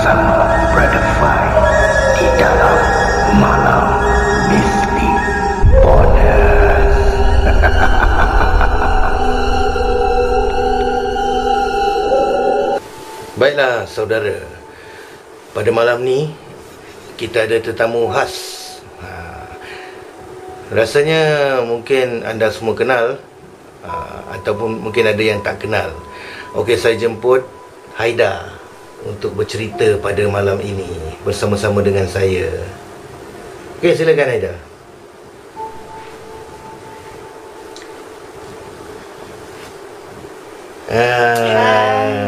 bersama Brother Fai di dalam Malam Misteri Bonus. Baiklah saudara, pada malam ni kita ada tetamu khas. Rasanya mungkin anda semua kenal, ataupun mungkin ada yang tak kenal. Okey, saya jemput Haida untuk bercerita pada malam ini bersama-sama dengan saya. Okey, silakan Haida.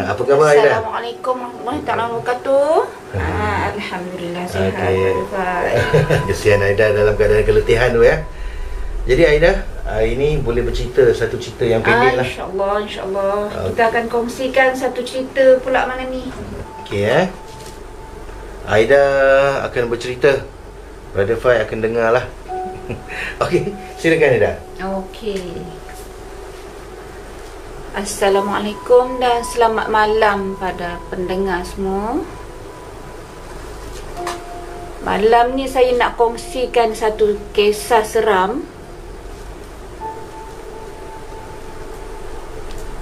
Apa khabar Haida? Assalamualaikum warahmatullahi wabarakatuh. Alhamdulillah sihat. Kesian Haida dalam keadaan keletihan tu ya. Jadi Haida, hari ini boleh bercerita satu cerita yang pendek lah. InsyaAllah kita akan kongsikan satu cerita pula malam ni. Okey Haida akan bercerita, Brother Fai akan dengar lah. Okey, silakan Haida. Okey. Assalamualaikum dan selamat malam pada pendengar semua. Malam ni saya nak kongsikan satu kisah seram.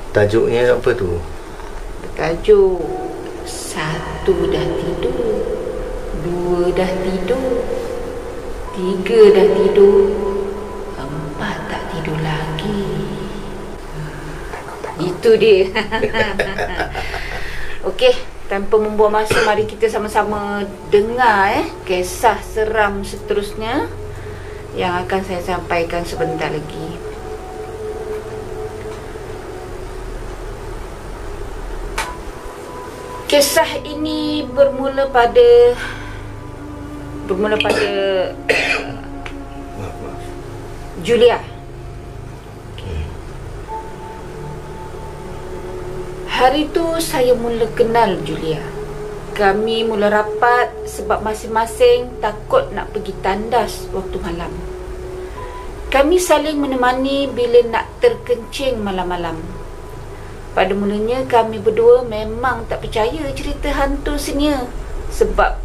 Tajuknya apa tu? Tajuk satu dah tidur, dua dah tidur, tiga dah tidur, empat tak tidur lagi. Itu dia. Okey, tanpa membuang masa, mari kita sama-sama dengar kisah seram seterusnya yang akan saya sampaikan sebentar lagi. Kisah ini bermula pada Julia. Hari tu saya mula kenal Julia. Kami mula rapat sebab masing-masing takut nak pergi tandas waktu malam. Kami saling menemani bila nak terkencing malam-malam. Pada mulanya kami berdua memang tak percaya cerita hantu senia. Sebab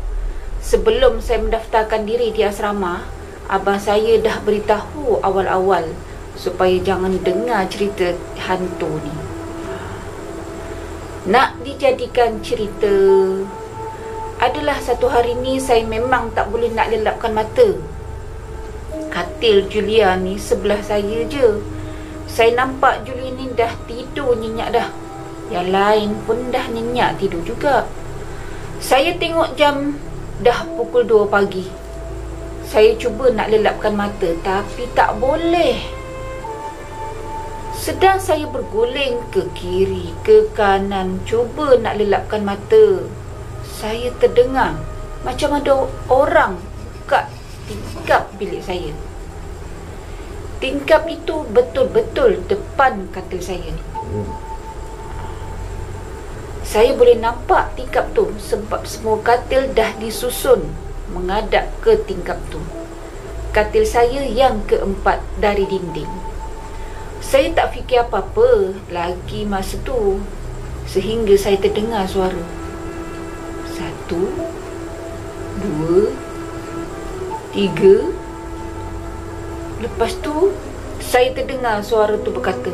sebelum saya mendaftarkan diri di asrama, abang saya dah beritahu awal-awal supaya jangan dengar cerita hantu ni. Nak dijadikan cerita, adalah satu hari ni saya memang tak boleh nak lelapkan mata. Katil Julia ni sebelah saya je. Saya nampak Julia ni dah tidur nyenyak dah. Yang lain pun dah nyenyak tidur juga. Saya tengok jam dah pukul 2 pagi. Saya cuba nak lelapkan mata tapi tak boleh. Sedang saya berguling ke kiri, ke kanan, cuba nak lelapkan mata, saya terdengar macam ada orang buka tingkap bilik saya. Tingkap itu betul-betul depan katil saya ni. Saya boleh nampak tingkap tu sebab semua katil dah disusun menghadap ke tingkap tu. Katil saya yang keempat dari dinding. Saya tak fikir apa-apa lagi masa tu, sehingga saya terdengar suara. 1, 2, 3. Lepas tu saya terdengar suara tu berkata.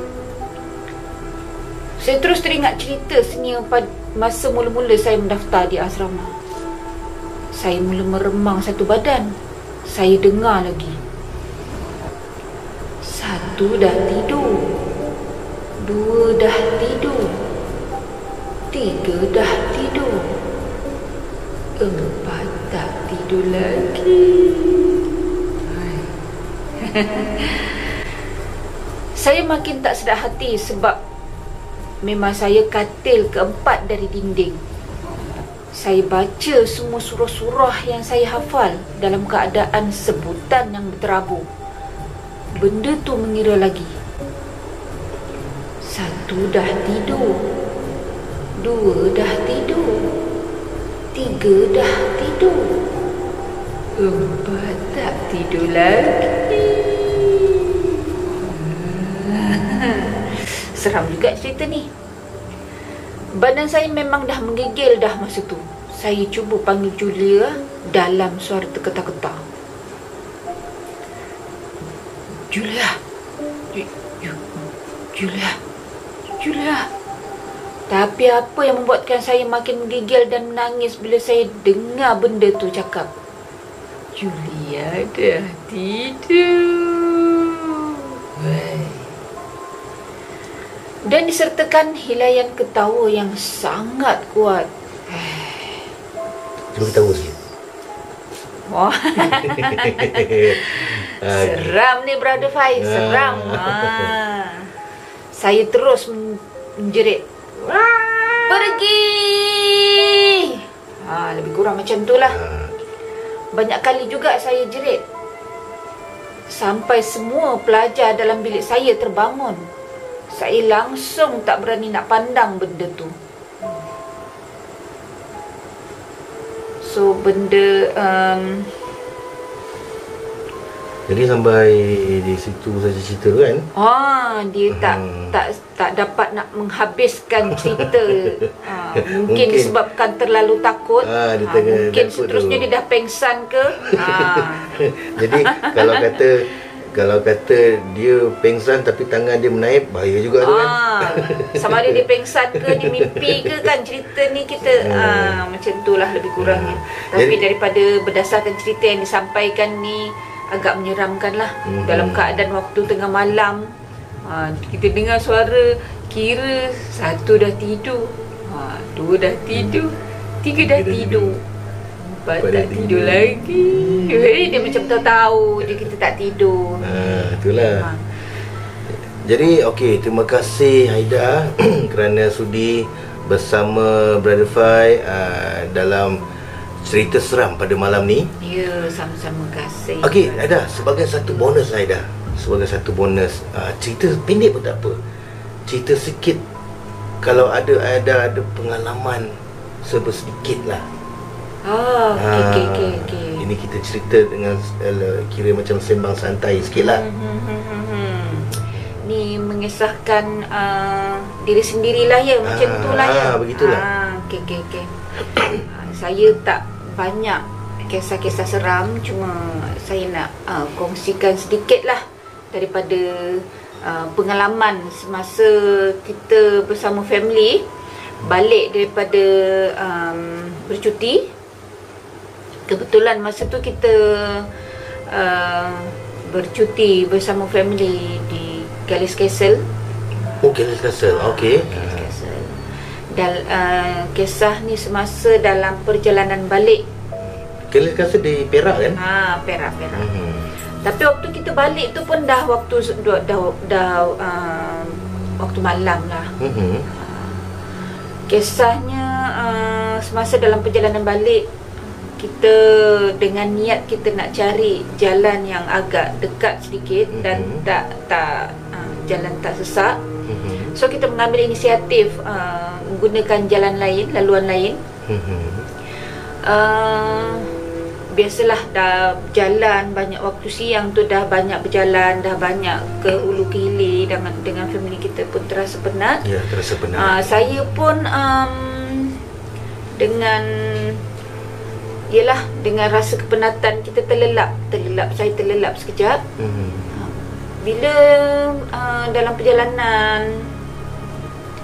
Saya terus teringat cerita senia pada masa mula-mula saya mendaftar di asrama. Saya mula meremang satu badan. Saya dengar lagi. 1 dah tidur, 2 dah tidur, 3 dah tidur, 4 tak tidur lagi. Saya makin tak sedar hati sebab memang saya katil keempat dari dinding. Saya baca semua surah-surah yang saya hafal dalam keadaan sebutan yang berterabur. Benda tu mengira lagi. 1 dah tidur, 2 dah tidur, 3 dah tidur, 4 tak tidur lagi. Seram juga cerita ni. Badan saya memang dah menggigil dah masa tu. saya cuba panggil Julia dalam suara terketar-ketar. Julia. Julia. Julia. Tapi apa yang membuatkan saya makin menggigil dan menangis bila saya dengar benda tu cakap, Julia dah tidur. Dan disertakan hilaian ketawa yang sangat kuat. Cuba ketawa sikit. Wah. Seram ni Brother Faiz, seram. Saya terus menjerit, pergi. Lebih kurang macam tu lah. Banyak kali juga saya jerit, sampai semua pelajar dalam bilik saya terbangun. Saya langsung tak berani nak pandang benda tu. So benda jadi sampai di situ saja cerita tu kan? Dia tak dapat nak menghabiskan cerita. Mungkin disebabkan terlalu takut. Mungkin takut seterusnya tu dia dah pengsan ke. Jadi kalau kata dia pengsan tapi tangan dia menaip, bahaya juga tu kan. Sama ada dia pengsan ke, dia mimpi ke kan, cerita ni kita macam itulah lebih kurangnya. Tapi daripada berdasarkan cerita yang disampaikan ni, agak menyeramkan lah. Dalam keadaan waktu tengah malam, kita dengar suara, kira 1 dah tidur, 2 dah tidur, 3 dah tidur, 4 tak tidur lagi. Dia macam tahu je kita tak tidur. Itulah. Jadi okey, terima kasih Haida kerana sudi bersama Brother Fai dalam cerita seram pada malam ni. Ya, sama-sama kasih. Okey, Haida, sebagai satu bonus Haida, sebagai satu bonus, cerita pendek pun tak apa. Cerita sikit kalau ada pengalaman sedikit lah. Okey. Ini kita cerita dengan kira macam sembang santai sikit lah. Ni mengisahkan diri sendirilah ya, macam itulah ya. Begitulah. Okey. Saya tak banyak kisah-kisah seram, cuma saya nak kongsikan sedikit lah daripada pengalaman semasa kita bersama family balik daripada bercuti. Kebetulan masa tu kita bercuti bersama family di Galles Castle. Galles Castle, okey. Galles Castle. Dan kisah ni semasa dalam perjalanan balik. Galles Castle di Perak kan? Perak. Tapi waktu kita balik tu pun dah waktu waktu malam lah. Kisahnya semasa dalam perjalanan balik, kita dengan niat kita nak cari jalan yang agak dekat sedikit dan tak jalan tak sesak. So kita mengambil inisiatif menggunakan jalan lain, laluan lain. Biasalah dah jalan banyak waktu siang tu, dah banyak berjalan, dah banyak ke hulu ke hilir dengan family kita pun terasa penat. Ya, terasa penat. Saya pun dengan rasa kepenatan kita terlelap. Saya terlelap sekejap. Bila dalam perjalanan,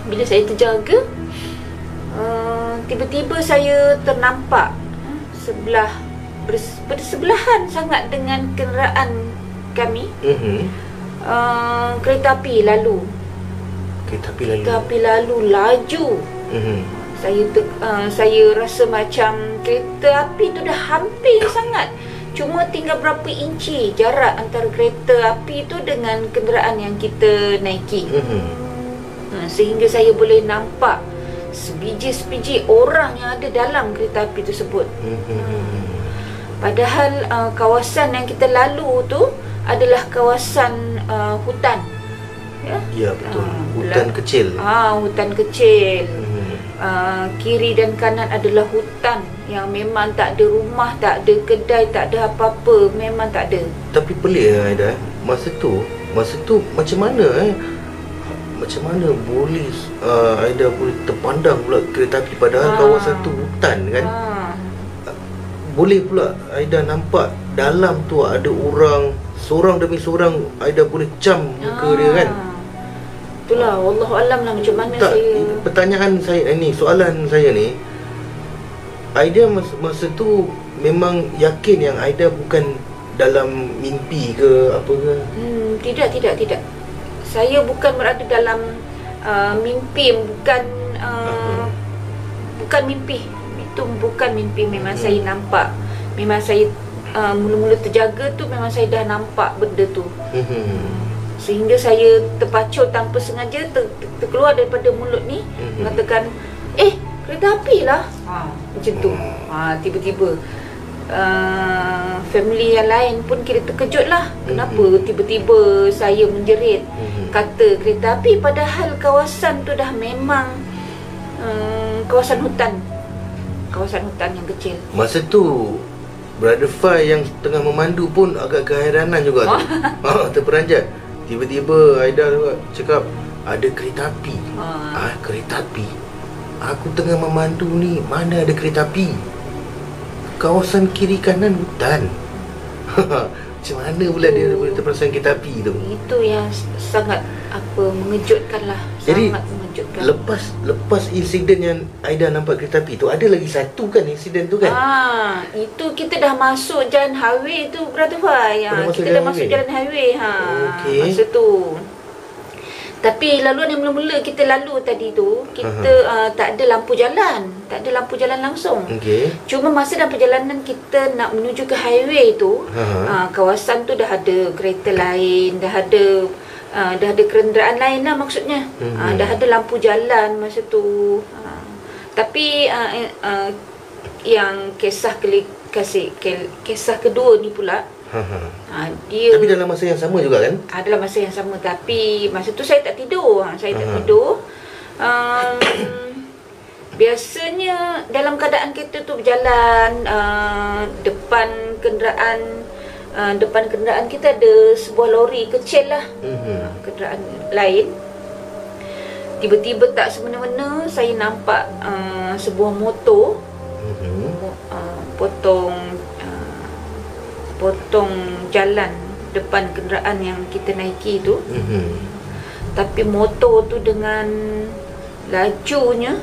bila saya terjaga, tiba-tiba saya ternampak bersebelahan sangat dengan kenderaan kami. Kereta api lalu. Kereta api lalu laju. Saya rasa macam kereta api tu dah hampir sangat. Cuma tinggal berapa inci jarak antara kereta api tu dengan kenderaan yang kita naiki. Sehingga saya boleh nampak sebiji-sebiji orang yang ada dalam kereta api tersebut. Padahal kawasan yang kita lalu tu adalah kawasan hutan. Ya, betul. Hutan kecil. Hutan kecil. Kiri dan kanan adalah hutan yang memang tak ada rumah, tak ada kedai, tak ada apa-apa, memang tak ada. Tapi pelik Aida, masa tu macam mana macam mana boleh Aida boleh terpandang pula kereta api padahal kawasan tu hutan kan. Boleh pula Aida nampak dalam tu ada orang, seorang demi seorang Aida boleh cam muka dia kan. Itulah, wallahualam lah macam mana tak, saya. Pertanyaan saya ni, soalan saya ni, Aida masa tu memang yakin yang Aida bukan dalam mimpi ke apa ke? Tidak. Saya bukan berada dalam mimpi, bukan mimpi. Itu bukan mimpi, memang saya nampak. Memang saya mula-mula terjaga tu memang saya dah nampak benda tu. Sehingga saya terpacul tanpa sengaja terkeluar daripada mulut ni mengatakan, kereta api lah, macam tu. Tiba-tiba family yang lain pun kira terkejut lah. Kenapa tiba-tiba saya menjerit kata kereta api, padahal kawasan tu dah memang kawasan hutan yang kecil. Masa tu Brother Fai yang tengah memandu pun agak keheranan juga tu. Terperanjat. Tiba-tiba Aida cakap ada kereta api. Kereta api? Aku tengah memandu ni, mana ada kereta api? Kawasan kiri kanan hutan. Macam mana pula dia boleh terperasan kereta api tu? Itu yang sangat mengejutkan lah. Jadi sangat mengejutkan. Lepas insiden yang Aida nampak kereta api tu, ada lagi satu kan insiden tu kan? Itu kita dah masuk jalan highway tu, Brother Fai. Kita dah masuk jalan highway. Okay. Masa tu. Tapi laluan yang mula-mula kita lalu tadi tu, kita tak ada lampu jalan. Tak ada lampu jalan langsung. Cuma masa dalam perjalanan kita nak menuju ke highway tu, kawasan tu dah ada kereta lain, dah ada kenderaan lain lah maksudnya. Dah ada lampu jalan masa tu. Tapi yang kisah kedua ni pula, tapi dalam masa yang sama juga kan? Dalam masa yang sama. Tapi masa tu saya tak tidur. Tidur. Biasanya dalam keadaan kita tu berjalan, depan kenderaan kita ada sebuah lori kecil lah, kenderaan lain. Tiba-tiba tak semena-mena saya nampak sebuah motor potong jalan depan kenderaan yang kita naiki tu. Tapi motor tu dengan lajunya,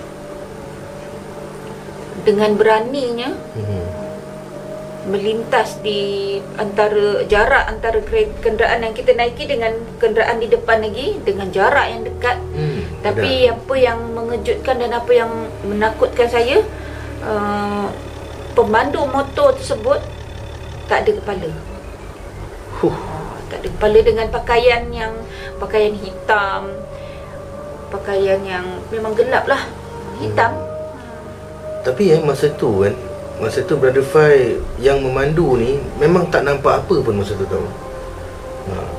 dengan beraninya melintas di jarak antara kenderaan yang kita naiki dengan kenderaan di depan lagi, dengan jarak yang dekat. Tapi apa yang mengejutkan dan apa yang menakutkan saya, pemandu motor tersebut tak ada kepala. Tak ada kepala, dengan pakaian hitam, pakaian yang memang gelap lah, hitam. Tapi masa tu Brother Fai yang memandu ni memang tak nampak apa pun masa tu tau.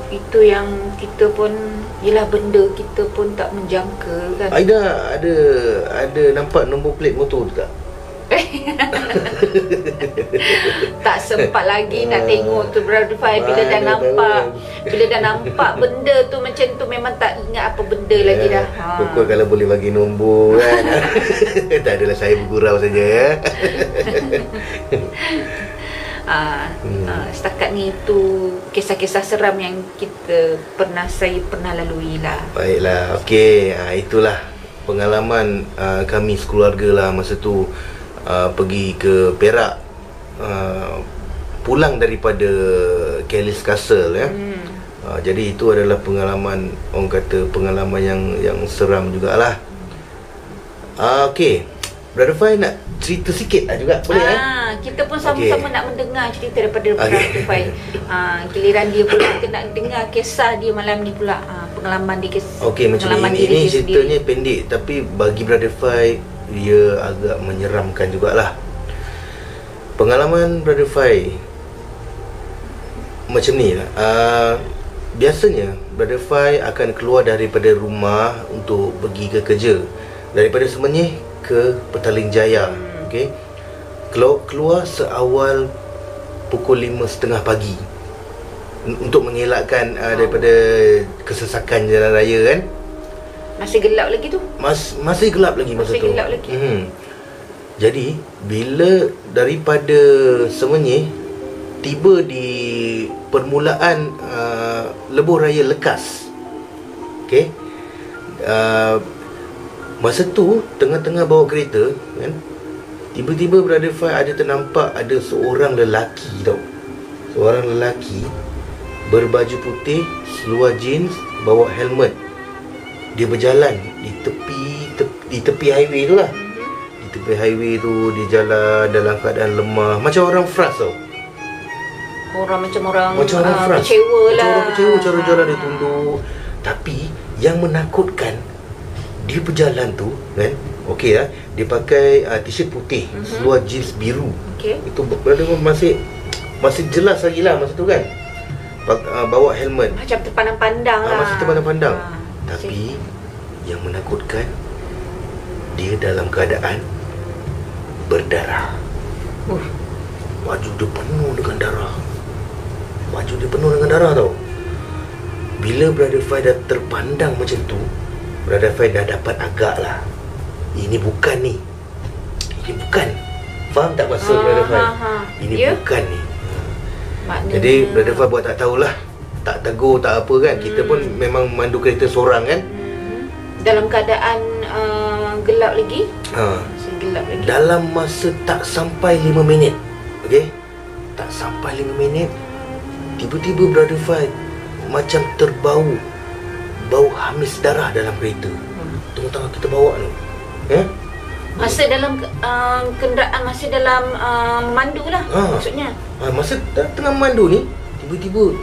Itu yang kita pun, yelah, benda kita pun tak menjangka kan. Aida ada nampak nombor plate motor tu tak? Tak sempat lagi nak tengok tu, Brother Fai. Bila dah nampak benda tu macam tu, memang tak ingat apa benda lagi dah. Pokok kalau boleh bagi nombor kan. Tak adalah, saya bergurau saja ya. Setakat ni itu kisah-kisah seram yang saya pernah lalui lah. Baiklah, okey. Itulah pengalaman kami sekeluarga lah masa tu. Pergi ke Perak, pulang daripada Kelly's Castle ya. Jadi itu adalah pengalaman, orang kata pengalaman yang seram jugalah. Okey, Brother Fai nak cerita sikit lah juga, boleh kita pun sama-sama nak mendengar cerita daripada Brother Fai. Giliran dia pula, kita nak dengar kisah dia malam ni pula, pengalaman dia. Okey, macam ini ceritanya pendek, tapi bagi Brother Fai dia agak menyeramkan jugalah. Pengalaman Brother Fai macam ni lah. Biasanya Brother Fai akan keluar daripada rumah untuk pergi ke kerja, daripada Semenyih ke Petaling Jaya. Okay? Keluar seawal pukul 5.30 pagi untuk mengelakkan daripada kesesakan jalan raya kan. Masih gelap lagi tu. Masih gelap lagi masa Masih tu. gelap lagi. Jadi bila daripada Semenyih tiba di permulaan lebuh raya Lekas. Okey. Masa tu tengah-tengah bawa kereta kan, tiba-tiba Brother Fai ada ternampak ada seorang lelaki tau. Seorang lelaki berbaju putih, seluar jeans, bawa helmet. Dia berjalan di tepi highway tu lah. Di tepi highway tu dia jalan dalam keadaan lemah, macam orang frust tau. Macam orang frust. kecewa lah. Macam orang kecewa cara jalan dia tunduk. Tapi yang menakutkan, dia berjalan tu kan, okey lah, dia pakai t-shirt putih, seluar jeans biru. Okey. Itu berada masih jelas lagi lah masa tu kan. Bawa helmet. Macam terpandang-pandang lah. Masih terpandang-pandang. Tapi yang menakutkan, dia dalam keadaan berdarah. Baju dia penuh dengan darah. Baju dia penuh dengan darah tau. Bila Brother Fai dah terpandang macam tu, Brother Fai dah dapat agak lah, ini bukan ni. Ini bukan. Faham tak maksud Brother Fai? Ini bukan ni. Maknanya... Jadi Brother Fai buat tak tahulah, tak tegur, tak apa kan. Kita pun memang mandu kereta seorang kan. Dalam keadaan gelap lagi. Gelap lagi. Dalam masa tak sampai 5 minit, okey, tak sampai 5 minit, tiba-tiba Brother Fai macam terbau bau hamis darah dalam kereta. Tengah-tengah kita bawa tu, masa dalam kenderaan, masih dalam mandu lah. Maksudnya masa tengah mandu ni, tiba-tiba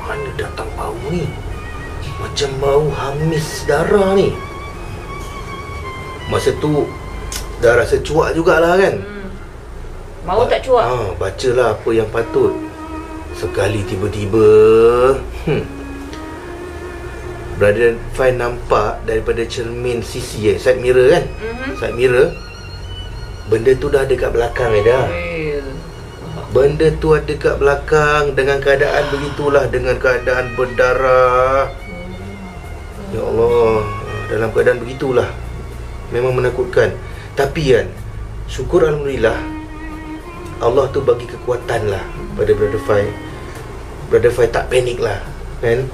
mana datang bau ni, macam bau hamis darah ni. Masa tu dah rasa cuak jugalah kan. Mau tak cuak? Bacalah apa yang patut. Sekali tiba-tiba Brother Fai nampak daripada cermin sisi side mirror kan. Side mirror, benda tu dah ada kat belakang dah. Benda tu ada kat belakang dengan keadaan begitulah, dengan keadaan berdarah. Ya Allah, dalam keadaan begitulah. Memang menakutkan. Tapi kan, syukur Alhamdulillah, Allah tu bagi kekuatan lah pada Brother Fai. Brother Fai tak panik lah kan.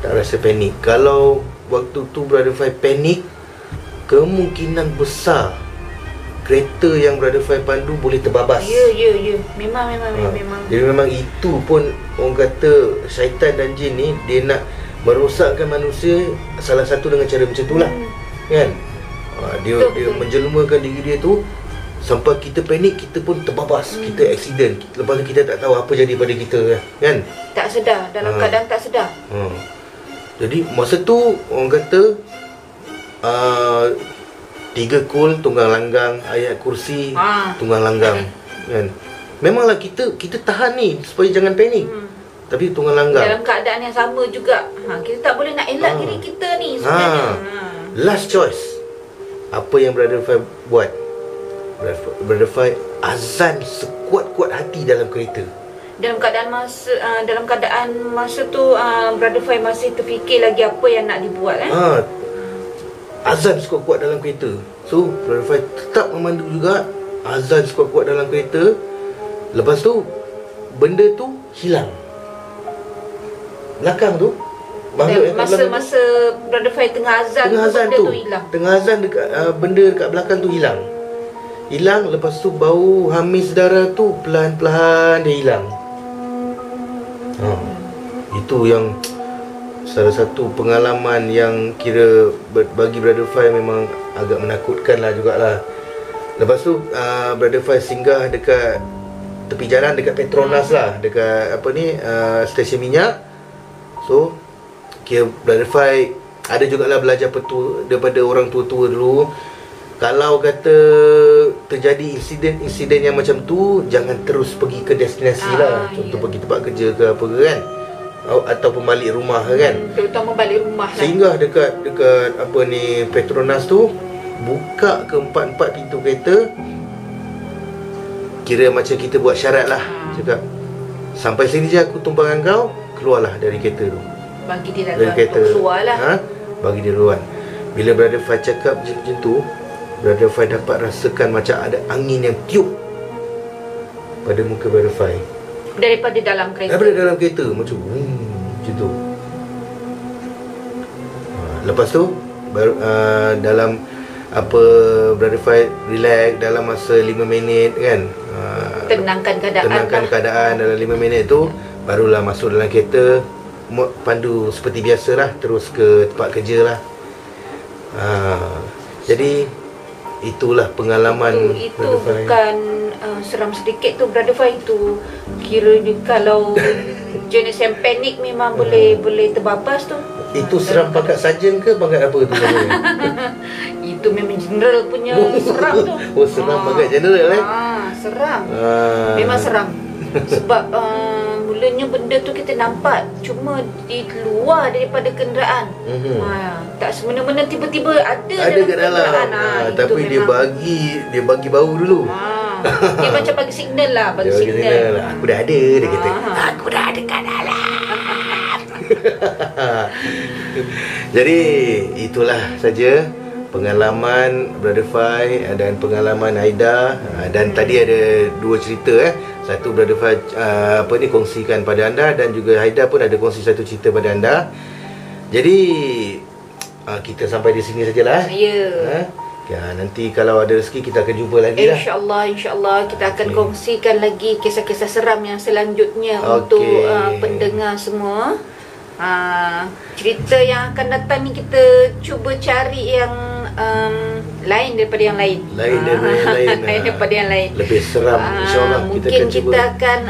Tak rasa panik. Kalau waktu tu Brother Fai panik, kemungkinan besar kereta yang Brother Fai pandu boleh terbabas. Ya. Memang. Jadi memang itu pun orang kata syaitan dan jin ni, dia nak merosakkan manusia salah satu dengan cara macam tu lah kan. Dia menjelmakan diri dia tu sampai kita panik, kita pun terbabas, kita accident. Lepas tu kita tak tahu apa jadi pada kita kan. Tak sedar, dalam keadaan tak sedar. Jadi masa tu orang kata 3 kul tunggang langgang, ayat kursi tunggang langgang kan. Memanglah kita tahan ni supaya jangan panik. Tapi tunggang langgang dalam keadaan yang sama juga. Kita tak boleh nak elak diri kita ni sebenarnya. Last choice, apa yang Brother Fai buat? Brother Fai azan sekuat-kuat hati dalam kereta. Dalam keadaan masa tu Brother Fai masih terfikir lagi apa yang nak dibuat azan sekuat-kuat dalam kereta. So Brother Fai tetap memandu juga, azan sekuat-kuat dalam kereta. Lepas tu benda tu hilang. Belakang tu, masa Brother Fai tengah azan benda tu hilang. Tengah azan dekat benda dekat belakang tu hilang. Lepas tu bau hamis darah tu pelan-pelan dia hilang. Itu yang salah satu pengalaman yang kira bagi Brother Fai memang agak menakutkan lah jugalah. Lepas tu Brother Fai singgah dekat tepi jalan, dekat Petronas lah, dekat stesen minyak. So kira Brother Fai ada jugalah belajar daripada orang tua-tua dulu. Kalau kata terjadi insiden yang macam tu, jangan terus pergi ke destinasi lah. Contoh pergi tempat kerja ke apa ke kan, ataupun balik rumah kan. Terutama balik rumah lah. Singgah dekat Petronas tu, buka ke 4 pintu kereta. Kira macam kita buat syarat lah. Cakap, sampai sini je aku tumpang dengan kau, keluarlah dari kereta tu. Bagi dia dah keluar lah. Bagi dia duluan. Bila Brother Fai cakap macam tu, Brother Fai dapat rasakan macam ada angin yang tiup pada muka Brother Fai Daripada dalam kereta. daripada dalam kereta. Macam macam tu. Lepas tu dalam apa, Brother Fai relax dalam masa 5 minit kan. Tenangkan keadaan dalam 5 minit tu, barulah masuk dalam kereta, pandu seperti biasalah terus ke tempat kerja lah. Jadi itulah pengalaman itu bukan seram sedikit tu Brother Fai. Itu kiranya kalau jenis yang panik memang boleh terbabas tu. Itu seram pangkat sarjan ke pangkat apa tu? Itu memang general punya seram tu. Oh, seram pangkat general seram. Memang seram. Sebab mulanya benda tu kita nampak cuma di luar daripada kenderaan. Tak semena-mena tiba-tiba ada dalam kenderaan. Tapi memang, dia bagi bau dulu. dia macam bagi signal lah, bagi signal. Aku dah ada, dia kata. Aku dah ada kat dalam. Jadi itulah saja pengalaman Brother Fai dan pengalaman Haida. Dan tadi ada 2 cerita Satu Brother Fai kongsikan pada anda, dan juga Haida pun ada kongsi satu cerita pada anda. Jadi kita sampai di sini sajalah. Ya, nanti kalau ada rezeki kita akan jumpa lagi lah. InsyaAllah kita akan kongsikan lagi kisah-kisah seram yang selanjutnya untuk pendengar semua. Cerita yang akan datang ni kita cuba cari yang lain daripada yang lain. Lain daripada yang lain. Lebih seram, insyaAllah. Mungkin kita akan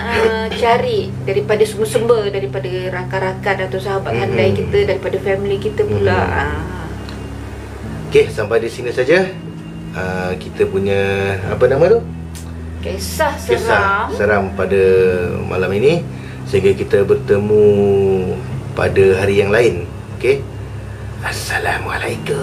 cari daripada sumber-sumber, daripada rakan-rakan atau sahabat handai kita, daripada family kita pula. Okey, sampai di sini saja kita punya apa nama tu? Kisah seram pada malam ini. Sehingga kita bertemu pada hari yang lain. Okey. Assalamualaikum.